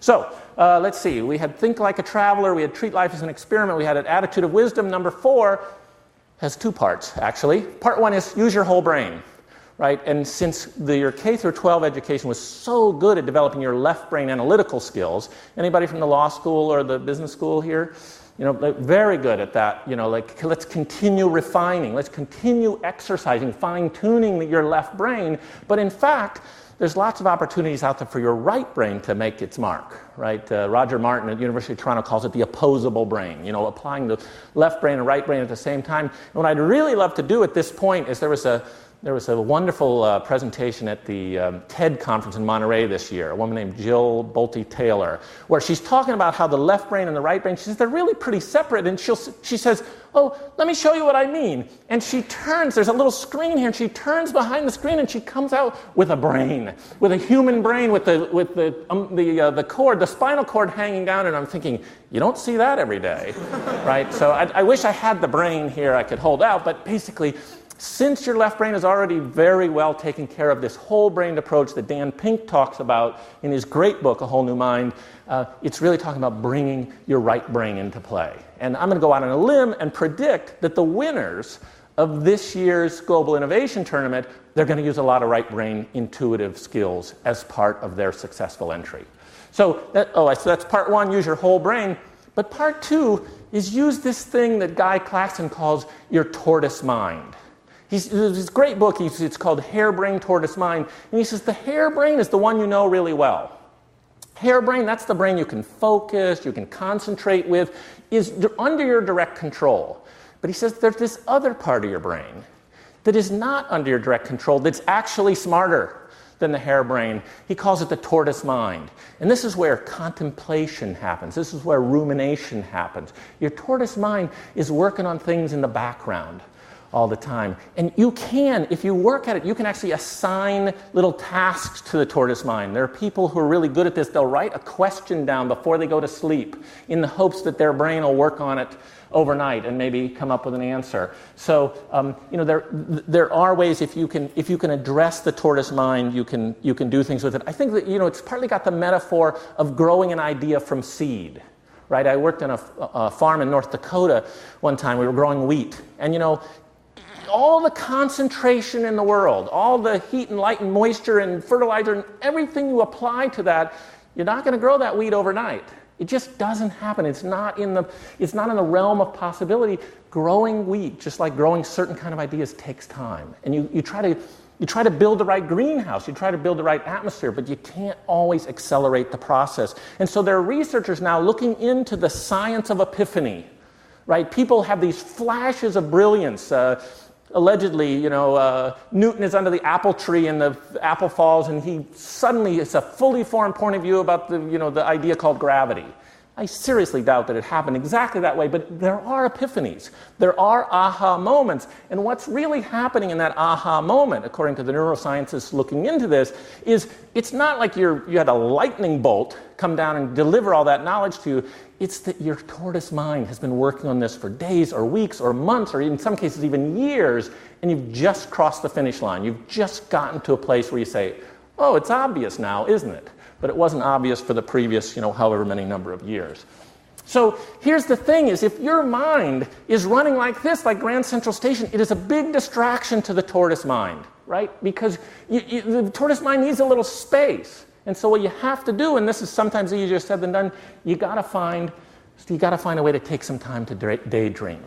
So let's see. We had think like a traveler. We had treat life as an experiment. We had an attitude of wisdom. Number 4 has 2 parts, actually. Part 1 is use your whole brain, right? And since your K through 12 education was so good at developing your left brain analytical skills, anybody from the law school or the business school here? Very good at that. Let's continue refining. Let's continue exercising, fine-tuning your left brain. But in fact, there's lots of opportunities out there for your right brain to make its mark, right? Roger Martin at the University of Toronto calls it the opposable brain, applying the left brain and right brain at the same time. And what I'd really love to do at this point is there was a wonderful presentation at the TED conference in Monterey this year, a woman named Jill Bolte Taylor, where she's talking about how the left brain and the right brain, she says they're really pretty separate, and she says, oh, let me show you what I mean. And she turns, there's a little screen here, and she turns behind the screen, and she comes out with a brain, with a human brain, with the cord, the spinal cord hanging down, and I'm thinking, you don't see that every day, right? So I wish I had the brain here I could hold out, but basically, since your left brain is already very well taken care of, this whole-brained approach that Dan Pink talks about in his great book, A Whole New Mind, it's really talking about bringing your right brain into play. And I'm going to go out on a limb and predict that the winners of this year's Global Innovation Tournament, they're going to use a lot of right brain intuitive skills as part of their successful entry. So that's part 1, use your whole brain. But part 2 is use this thing that Guy Claxton calls your tortoise mind. His great book, it's called Hare Brain, Tortoise Mind, and he says the hare brain is the one you know really well. Hare brain, that's the brain you can focus, you can concentrate with, is under your direct control. But he says there's this other part of your brain that is not under your direct control, that's actually smarter than the hare brain. He calls it the tortoise mind. And this is where contemplation happens. This is where rumination happens. Your tortoise mind is working on things in the background all the time. And you can, if you work at it, you can actually assign little tasks to the tortoise mind. There are people who are really good at this. They'll write a question down before they go to sleep in the hopes that their brain will work on it overnight and maybe come up with an answer. So, there are ways if you can address the tortoise mind, you can do things with it. I think that, it's partly got the metaphor of growing an idea from seed. Right? I worked on a farm in North Dakota one time. We were growing wheat. And, all the concentration in the world, all the heat and light and moisture and fertilizer and everything you apply to that, you're not going to grow that wheat overnight. It just doesn't happen. It's not in the realm of possibility. Growing wheat, just like growing certain kind of ideas, takes time. And you try to build the right greenhouse, you try to build the right atmosphere, but you can't always accelerate the process. And so there are researchers now looking into the science of epiphany, right? People have these flashes of brilliance. Allegedly, Newton is under the apple tree and the apple falls, and it's a fully formed point of view about the idea called gravity. I seriously doubt that it happened exactly that way, but there are epiphanies. There are aha moments. And what's really happening in that aha moment, according to the neuroscientists looking into this, is it's not like you had a lightning bolt come down and deliver all that knowledge to you. It's that your tortoise mind has been working on this for days or weeks or months or in some cases even years, and you've just crossed the finish line. You've just gotten to a place where you say, oh, it's obvious now, isn't it? But it wasn't obvious for the previous, however many number of years. So here's the thing is, if your mind is running like this, like Grand Central Station, it is a big distraction to the tortoise mind, right? Because the tortoise mind needs a little space. And so what you have to do, and this is sometimes easier said than done, you got to find a way to take some time to daydream.